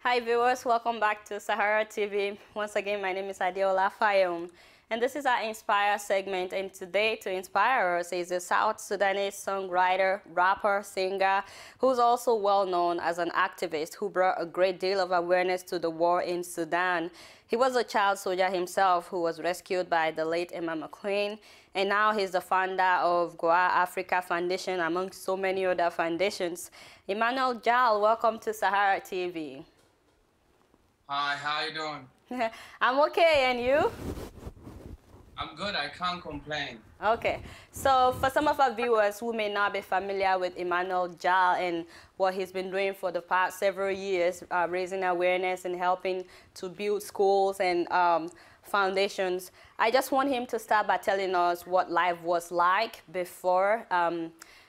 Hi viewers, welcome back to Sahara TV. Once again, my name is Adiola Fayum, and this is our Inspire segment. And today, to inspire us, is a South Sudanese songwriter, rapper, singer, who's also well known as an activist who brought a great deal of awareness to the war in Sudan. He was a child soldier himself who was rescued by the late Emmanuel Jal, and now he's the founder of Goa Africa Foundation, among so many other foundations. Emmanuel Jal, welcome to Sahara TV. Hi, how you doing? I'm okay, and you? I'm good, I can't complain. Okay, so for some of our viewers who may not be familiar with Emmanuel Jal and what he's been doing for the past several years, raising awareness and helping to build schools and foundations, I just want him to start by telling us what life was like before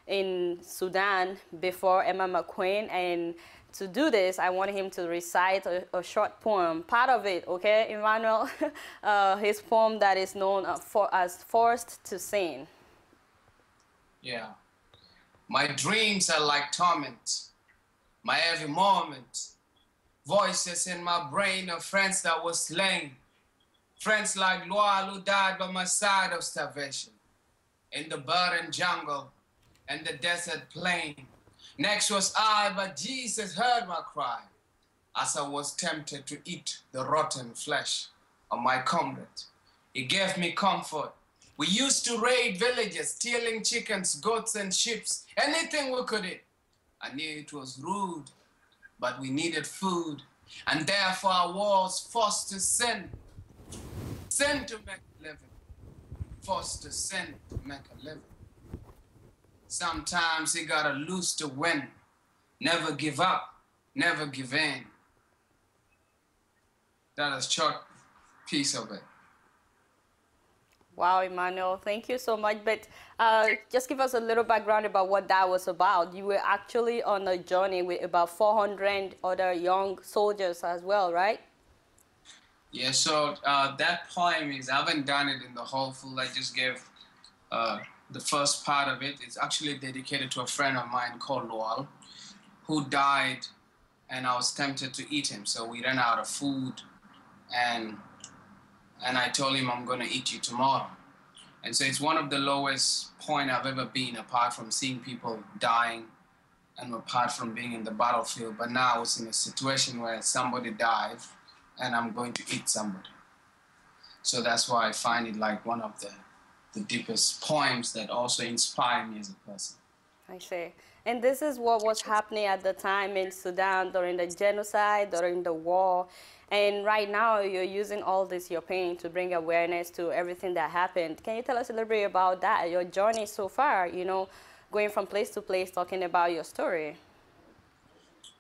in Sudan, before Emmanuel Jal, and to do this, I want him to recite a short poem, part of it, okay, Emmanuel? His poem that is known as Forced to Sing. Yeah. My dreams are like torment, my every moment. Voices in my brain of friends that were slain. Friends like Loal who died by my side of starvation. In the barren jungle and the desert plain. Next was I, but Jesus heard my cry as I was tempted to eat the rotten flesh of my comrade. He gave me comfort. We used to raid villages, stealing chickens, goats, and sheep, anything we could eat. I knew it was rude, but we needed food, and therefore I was forced to sin. Sin to make a living. Forced to sin to make a living. Sometimes you gotta lose to win. Never give up, never give in. That is a short piece of it. Wow, Emmanuel, thank you so much. But just give us a little background about what that was about. You were actually on a journey with about 400 other young soldiers as well, right? Yeah, so that poem is, I haven't done it in the whole full, I just gave the first part of it. It's actually dedicated to a friend of mine called Loal, who died, and I was tempted to eat him. So we ran out of food, and I told him, I'm gonna eat you tomorrow. And so it's one of the lowest point I've ever been, apart from seeing people dying and apart from being in the battlefield. But now I was in a situation where somebody died and I'm going to eat somebody. So that's why I find it like one of the deepest poems that also inspire me as a person. I see. And this is what was happening at the time in Sudan during the genocide, during the war. And right now you're using all this, your pain, to bring awareness to everything that happened. Can you tell us a little bit about that, your journey so far, you know, going from place to place, talking about your story?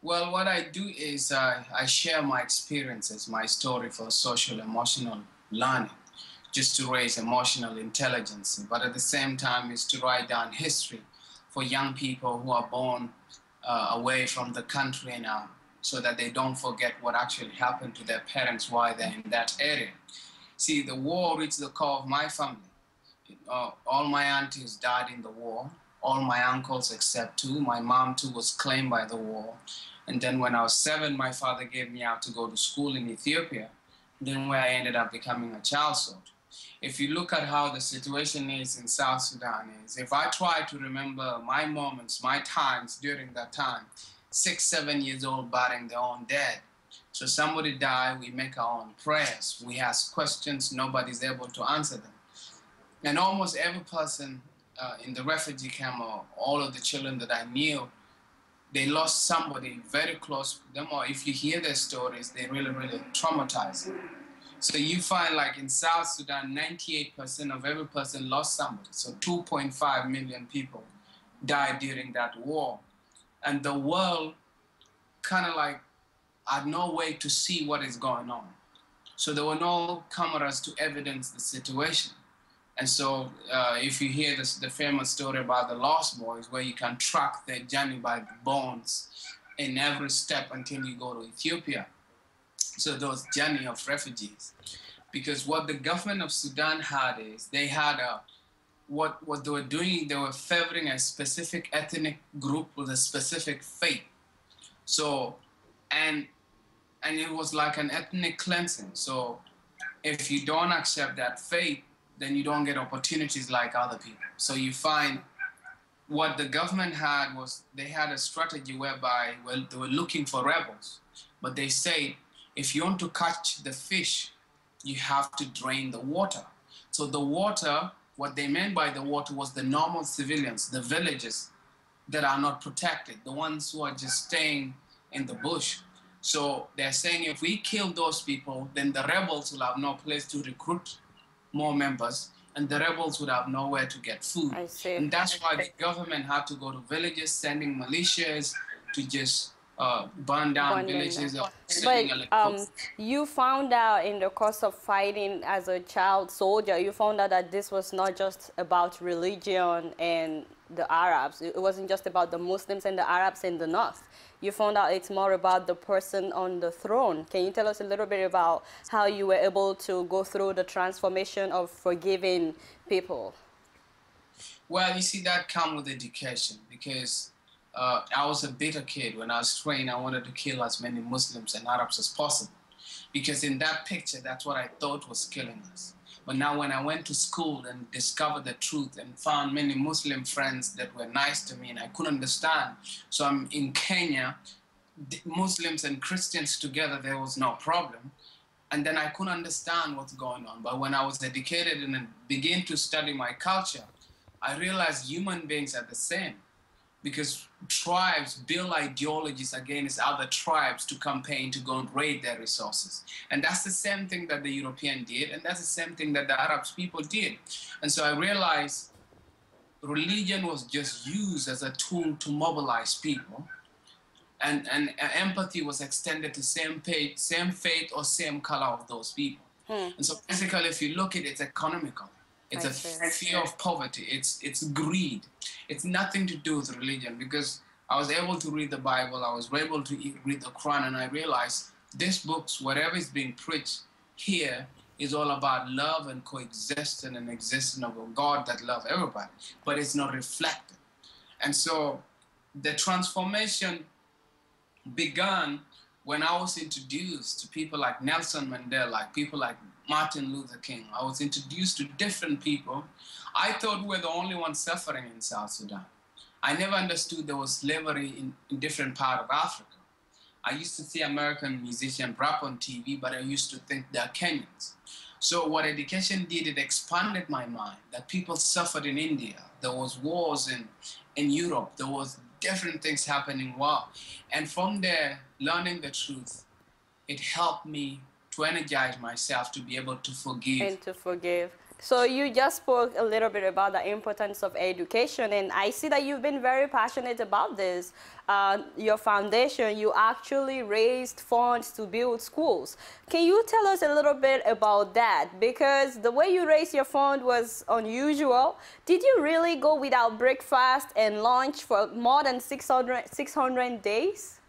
Well, what I do is I share my experiences, my story for social, emotional learning, just to raise emotional intelligence. But at the same time is to write down history for young people who are born away from the country now, so that they don't forget what actually happened to their parents while they're in that area. See, the war reached the core of my family. All my aunties died in the war, all my uncles except two. My mom too was claimed by the war. And then when I was 7, my father gave me out to go to school in Ethiopia, then where I ended up becoming a child soldier. If you look at how the situation is in South Sudan is, if I try to remember my moments, my times during that time, 6, 7 years old burying their own dead. So somebody died, we make our own prayers. We ask questions, nobody's able to answer them. And almost every person in the refugee camp, or all of the children that I knew, they lost somebody very close to them, or if you hear their stories, they really, really traumatize. So you find like in South Sudan, 98% of every person lost somebody. So 2.5 million people died during that war. And the world kind of like had no way to see what is going on. So there were no cameras to evidence the situation. And so if you hear the famous story about the Lost Boys, where you can track their journey by the bones in every step until you go to Ethiopia. So those journey of refugees. Because what the government of Sudan had is, they had what they were doing, they were favoring a specific ethnic group with a specific faith. So, and and it was like an ethnic cleansing. So if you don't accept that faith, then you don't get opportunities like other people. So you find what the government had was they had a strategy whereby, well, they were looking for rebels, but they say if you want to catch the fish, you have to drain the water. So the water, what they meant by the water was the normal civilians, the villages that are not protected, the ones who are just staying in the bush. So they're saying if we kill those people, then the rebels will have no place to recruit more members, and the rebels would have nowhere to get food. I see. And that's why the government had to go to villages, sending militias to just burn down villages. But you found out in the course of fighting as a child soldier, you found out that this was not just about religion and the Arabs. It wasn't just about the Muslims and the Arabs in the north. You found out it's more about the person on the throne. Can you tell us a little bit about how you were able to go through the transformation of forgiving people? Well, you see, that comes with education, because I was a bitter kid. When I was trained, I wanted to kill as many Muslims and Arabs as possible, because in that picture, that's what I thought was killing us. But now when I went to school and discovered the truth and found many Muslim friends that were nice to me and I couldn't understand. So I'm in Kenya, Muslims and Christians together, there was no problem. And then I couldn't understand what's going on. But when I was educated and began to study my culture, I realized human beings are the same, because tribes build ideologies against other tribes to campaign to go and raid their resources. And that's the same thing that the European did, and that's the same thing that the Arab people did. And so I realized religion was just used as a tool to mobilize people, and empathy was extended to same faith or same color of those people. And so basically, if you look at it, it's economical. It's a fear of poverty. It's greed. It's nothing to do with religion, because I was able to read the Bible. I was able to read the Quran, and I realized these books, whatever is being preached here, is all about love and coexistence and existence of a God that loves everybody, but it's not reflected. And so the transformation began when I was introduced to people like Nelson Mandela, like people like Martin Luther King. I was introduced to different people. I thought we were the only ones suffering in South Sudan. I never understood there was slavery in different parts of Africa. I used to see American musicians rap on TV, but I used to think they're Kenyans. So what education did, it expanded my mind that people suffered in India. There was wars in Europe. There was different things happening. Wow. And from there, learning the truth, it helped me to energize myself to be able to forgive. And to forgive. So you just spoke a little bit about the importance of education, and I see that you've been very passionate about this. Your foundation, you actually raised funds to build schools. Can you tell us a little bit about that? Because the way you raised your fund was unusual. Did you really go without breakfast and lunch for more than 600 days?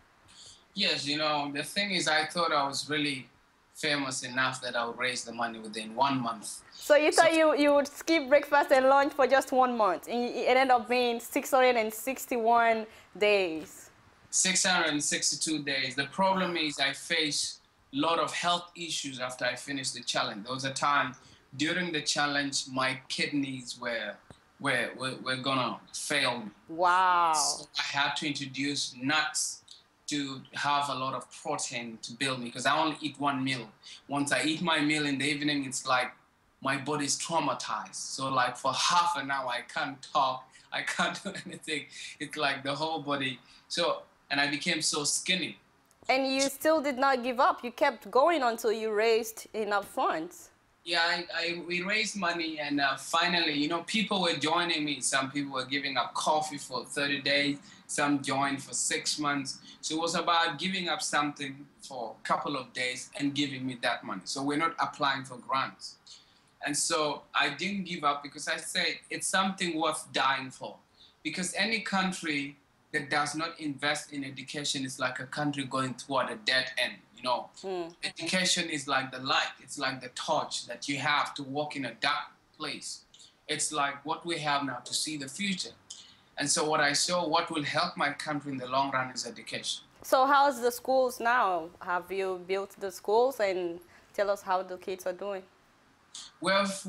Yes, you know, the thing is, I thought I was really famous enough that I would raise the money within 1 month. So you thought you would skip breakfast and lunch for just 1 month, and it ended up being 661 days. 662 days. The problem is I faced a lot of health issues after I finished the challenge. There was a time during the challenge my kidneys were gonna fail me. Wow. So I had to introduce nuts to have a lot of protein to build me, because I only eat one meal. Once I eat my meal in the evening, it's like my body's traumatized. So like for half an hour, I can't talk, I can't do anything. It's like the whole body. So, and I became so skinny. And you still did not give up. You kept going until you raised enough funds. Yeah, we raised money, and finally, you know, people were joining me. Some people were giving up coffee for 30 days. Some joined for 6 months. So it was about giving up something for a couple of days and giving me that money. So we're not applying for grants. And so I didn't give up, because I said it's something worth dying for. Because any country that does not invest in education is like a country going toward a dead end, you know. Education is like the light. It's like the torch that you have to walk in a dark place. It's like what we have now to see the future. And so what I saw, what will help my country in the long run is education. So how's the schools now? Have you built the schools, and tell us how the kids are doing? We have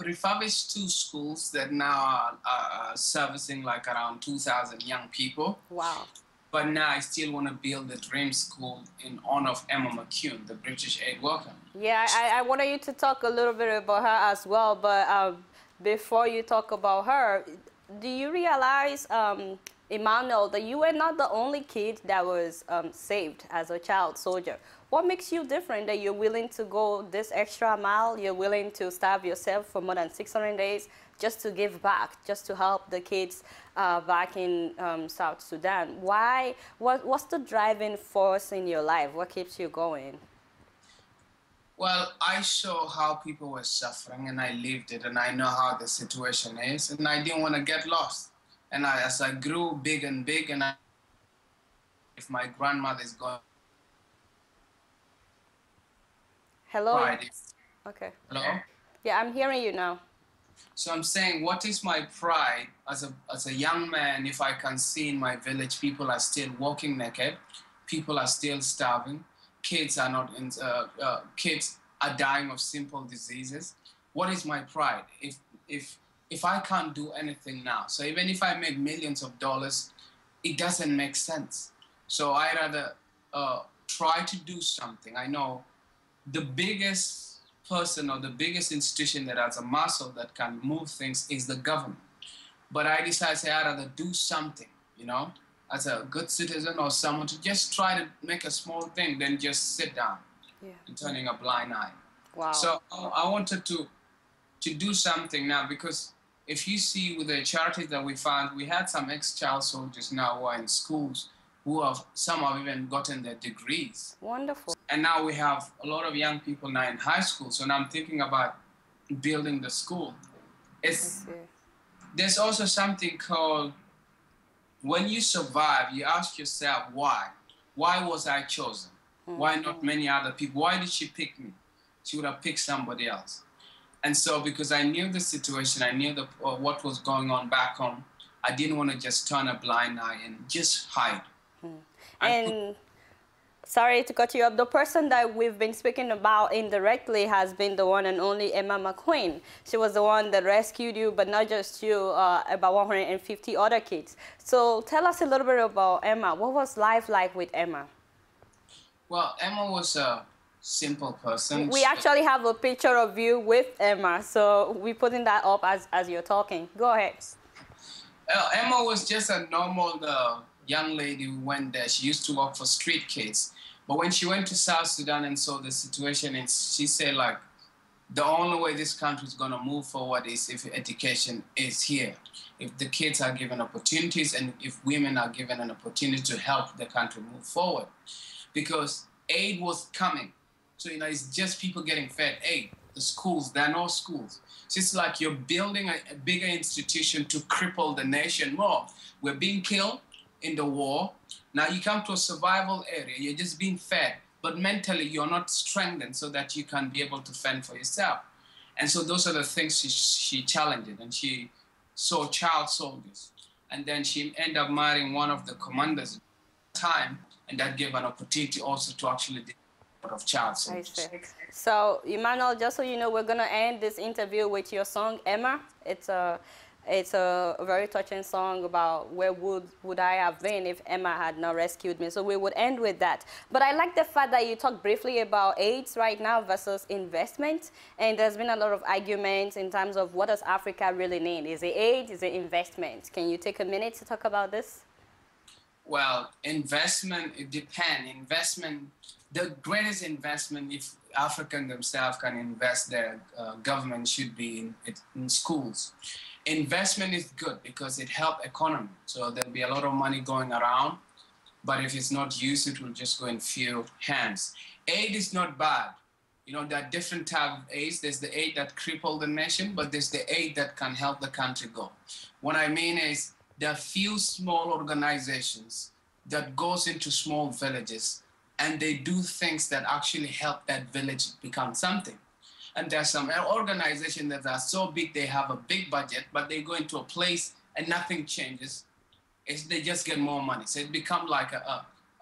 refurbished 2 schools that now are servicing like around 2,000 young people. Wow. But now I still want to build the dream school in honor of Emma McCune, the British aid worker. Yeah, I wanted you to talk a little bit about her as well, but before you talk about her, do you realize, Emmanuel, that you were not the only kid that was saved as a child soldier? What makes you different that you're willing to go this extra mile, you're willing to starve yourself for more than 600 days just to give back, just to help the kids back in South Sudan? Why? What's the driving force in your life? What keeps you going? Well, I saw how people were suffering, and I lived it, and I know how the situation is, and I didn't want to get lost. And as I grew big and big, and if my grandmother is going, Hello? pride. Okay. Hello? Yeah, I'm hearing you now. So I'm saying, what is my pride as a young man if I can see in my village people are still walking naked, people are still starving, kids are not in, kids are dying of simple diseases. What is my pride if I can't do anything now? So even if I make millions of dollars, it doesn't make sense. So I rather try to do something. I know the biggest person or the biggest institution that has a muscle that can move things is the government. But I decided I'd rather do something, you know, as a good citizen or someone to just try to make a small thing than just sit down and turning a blind eye. Wow. So I wanted to do something now, because if you see with the charities that we found, we had some ex-child soldiers now who are in schools, some have even gotten their degrees. Wonderful. And now we have a lot of young people now in high school. So now I'm thinking about building the school. There's also something called, when you survive, you ask yourself, why? Why was I chosen? Why not many other people? Why did she pick me? She would have picked somebody else. And so because I knew the situation, I knew what was going on back home, I didn't want to just turn a blind eye and just hide. And sorry to cut you up, the person that we've been speaking about indirectly has been the one and only Emma McQueen. She was the one that rescued you, but not just you, about 150 other kids. So tell us a little bit about Emma. What was life like with Emma? Well, Emma was a simple person. We actually have a picture of you with Emma, so we're putting that up as you're talking. Go ahead. Emma was just a normal young lady who went there. She used to work for street kids. But when she went to South Sudan and saw the situation, she said, like, the only way this country is going to move forward is if education is here. If the kids are given opportunities and if women are given an opportunity to help the country move forward. Because aid was coming. So, you know, it's just people getting fed aid. The schools, there are no schools. So it's like you're building a bigger institution to cripple the nation more. We're being killed in the war. Now you come to a survival area, you're just being fed, but mentally you're not strengthened so that you can be able to fend for yourself. And so those are the things she challenged, and she saw child soldiers. And then she ended up marrying one of the commanders at the time, and that gave an opportunity also to actually deal with child soldiers. So, Emmanuel, just so you know, we're going to end this interview with your song, Emma. It's a very touching song about where would I have been if Emma had not rescued me. So we would end with that. But I like the fact that you talked briefly about AIDS right now versus investment. And there's been a lot of arguments in terms of what does Africa really need? Is it aid? Is it investment? Can you take a minute to talk about this? Well, investment, it depends. Investment, the greatest investment, if Africans themselves can invest, their government should be in schools. Investment is good because it helps economy. So there'll be a lot of money going around, but if it's not used, it will just go in few hands. Aid is not bad. You know, there are different types of aid. There's the aid that cripple the nation, but there's the aid that can help the country go. What I mean is there are few small organizations that goes into small villages and they do things that actually help that village become something. And there's some organizations that are so big, they have a big budget, but they go into a place and nothing changes. They just get more money. So it becomes like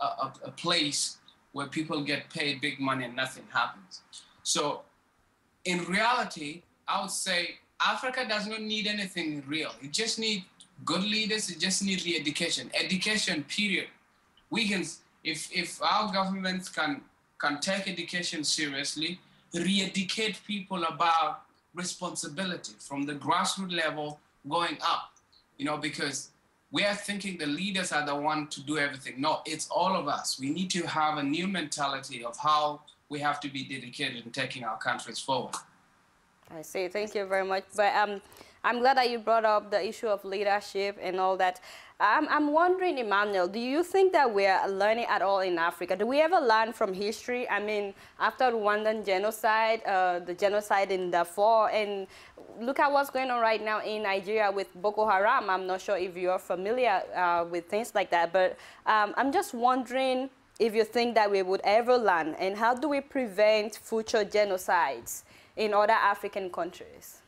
a place where people get paid big money and nothing happens. So in reality, I would say Africa does not need anything real. It just needs good leaders. It just needs re-education. Education, period. We can, if our governments can take education seriously, re-educate people about responsibility from the grassroots level going up, because we are thinking the leaders are the one to do everything. No, it's all of us. We need to have a new mentality of how we have to be dedicated in taking our countries forward. I see. Thank you very much. But I'm glad that you brought up the issue of leadership and all that. I'm wondering, Emmanuel, do you think that we're learning at all in Africa? Do we ever learn from history? I mean, after Rwandan genocide, the genocide in Darfur, and look at what's going on right now in Nigeria with Boko Haram. I'm not sure if you're familiar with things like that, but I'm just wondering if you think that we would ever learn, and how do we prevent future genocides in other African countries?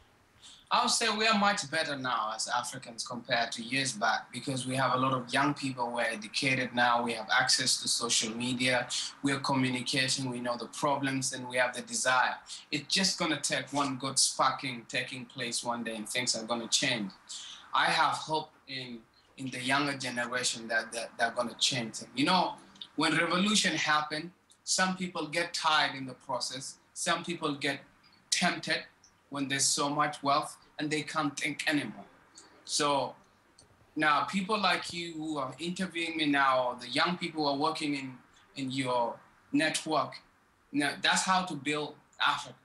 I would say we are much better now as Africans compared to years back, because we have a lot of young people who are educated now. We have access to social media. We are communicating. We know the problems and we have the desire. It's just going to take one good sparking taking place one day and things are going to change. I have hope in the younger generation that they're going to change things. When revolution happened, some people get tired in the process. Some people get tempted when there's so much wealth and they can't think anymore. So now people like you who are interviewing me now, or the young people who are working in your network, that's how to build Africa.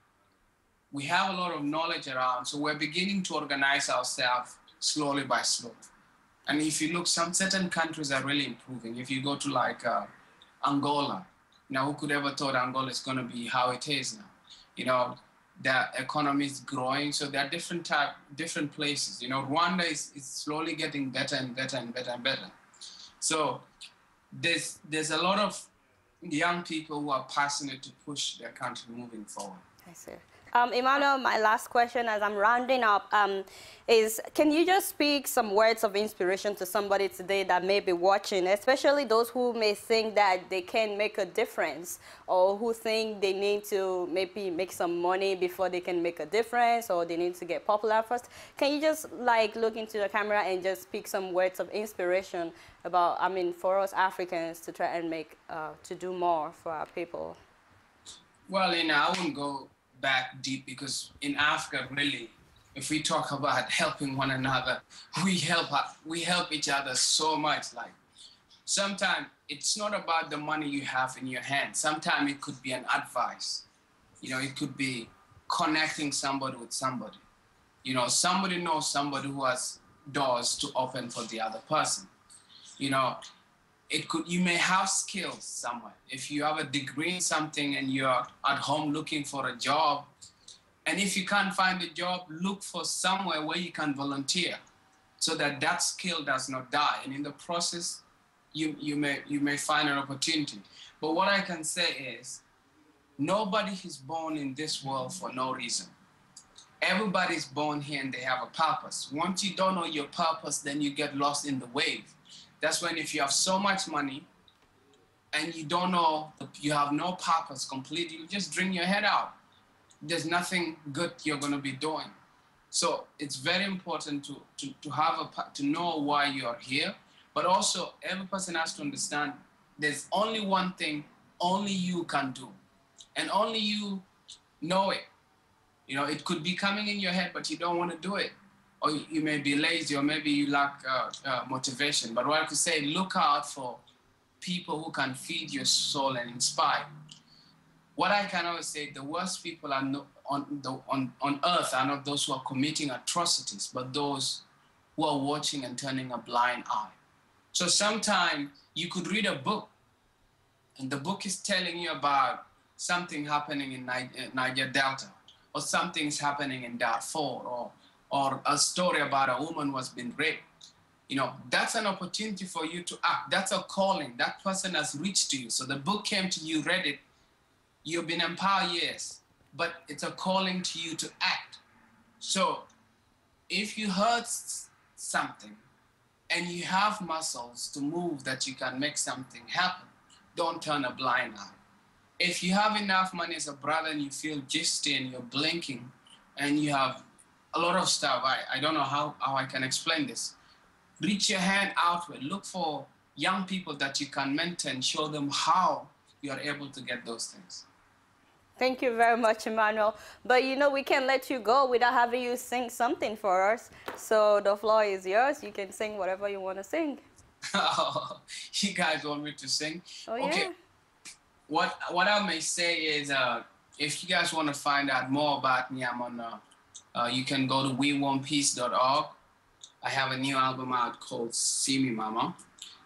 We have a lot of knowledge around, so we're beginning to organize ourselves slowly by slowly. And if you look, some certain countries are really improving. If you go to like Angola, who could ever thought Angola is going to be how it is now? The economy is growing, so there are different places. Rwanda is slowly getting better and better and better and better. So there's a lot of young people who are passionate to push their country moving forward. I see. Emmanuel, my last question as I'm rounding up is, can you just speak some words of inspiration to somebody today that may be watching, especially those who may think that they can make a difference, or who think they need to maybe make some money before they can make a difference, or they need to get popular first? Can you just look into the camera and just speak some words of inspiration about, for us Africans to try and make, to do more for our people? Well, I wouldn't go back deep, because in Africa, really, if we talk about helping one another, we help each other so much. Like, sometimes it's not about the money you have in your hand. Sometimes it could be an advice. It could be connecting somebody with somebody. Somebody knows somebody who has doors to open for the other person. You may have skills somewhere. If you have a degree in something and you're at home looking for a job, and if you can't find a job, look for somewhere where you can volunteer, so that skill does not die. And in the process, you may find an opportunity. But what I can say is, nobody is born in this world for no reason. Everybody's born here and they have a purpose. Once you don't know your purpose, then you get lost in the wave. That's when, if you have so much money and you don't know, you have no purpose completely, you just drink your head out. There's nothing good you're going to be doing. So it's very important to know why you're here, but also every person has to understand there's only one thing only you can do, and only you know it. It could be coming in your head, but you don't want to do it. Or you may be lazy, or maybe you lack motivation. But what I could say, look out for people who can feed your soul and inspire. What I can always say, the worst people on earth are not those who are committing atrocities, but those who are watching and turning a blind eye. So sometimes you could read a book, and the book is telling you about something happening in Niger Delta, or something's happening in Darfur, or a story about a woman who has been raped. That's an opportunity for you to act. That's a calling. That person has reached to you. So the book came to you, read it. You've been empowered, yes, but it's a calling to you to act. So if you heard something and you have muscles to move, that you can make something happen, don't turn a blind eye. If you have enough money as a brother and you feel gifted and you're blinking and you have a lot of stuff, I don't know how I can explain this. Reach your hand outward. Look for young people that you can mentor and show them how you are able to get those things. Thank you very much, Emmanuel. But you know, we can't let you go without having you sing something for us. So the floor is yours. You can sing whatever you want to sing. You guys want me to sing? Oh, okay. Yeah. What I may say is, if you guys want to find out more about me, I'm on. You can go to wewanpeace.org. I have a new album out called See Me Mama.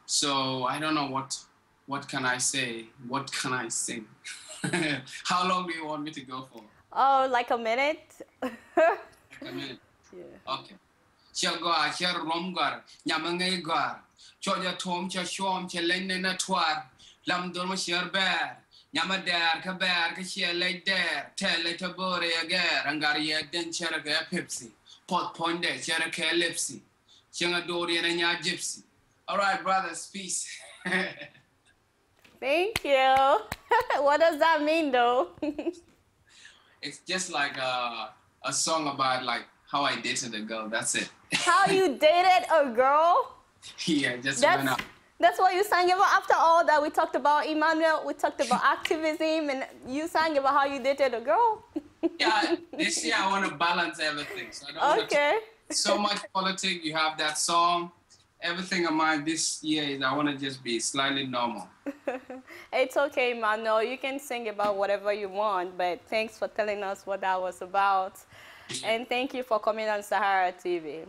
So I don't know what can I say? What can I sing? How long do you want me to go for? Oh, like a minute? Like a minute? Yeah. Okay. Chagwa, Charomgar, Yamangar, Choja Tom, Chashom, Chelena Twar, Lamdom Sherbear, Yamadar, Kabar, Kashia Lake there, Tell it a bore agar, Angaria, then Cheraka Pepsi, Pot Ponde, Cheraka Lipsy, Changadorian and Ya Gypsy. All right, brothers, peace. Thank you. What does that mean, though? It's just like a song about like how I dated a girl. That's it. How you dated a girl? Yeah, just went out. That's what you sang about. After all that we talked about Emmanuel, we talked about activism, and you sang about how you dated a girl. Yeah, this year I want to balance everything. So I don't Okay. so much politics. You have that song. Everything of mine this year is I want to just be slightly normal. It's okay, Emmanuel. You can sing about whatever you want, but thanks for telling us what that was about. And thank you for coming on Sahara TV.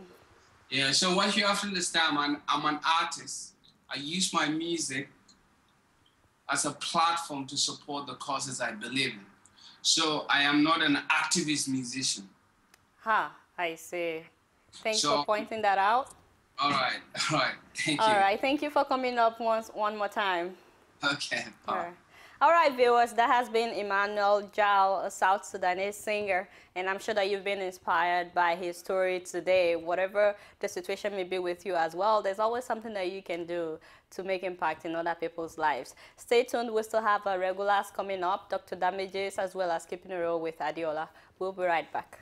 Yeah, so what you have to understand, I'm an artist. I use my music as a platform to support the causes I believe in. So I am not an activist musician. I see. Thanks for pointing that out. All right. Thank you. All right, thank you for coming up one more time. Okay. Bye. All right, viewers, that has been Emmanuel Jal, a South Sudanese singer, and I'm sure that you've been inspired by his story today. Whatever the situation may be with you as well, there's always something that you can do to make impact in other people's lives. Stay tuned. We still have our regulars coming up, Dr. Damages, as well as Keeping It Real with Adiola. We'll be right back.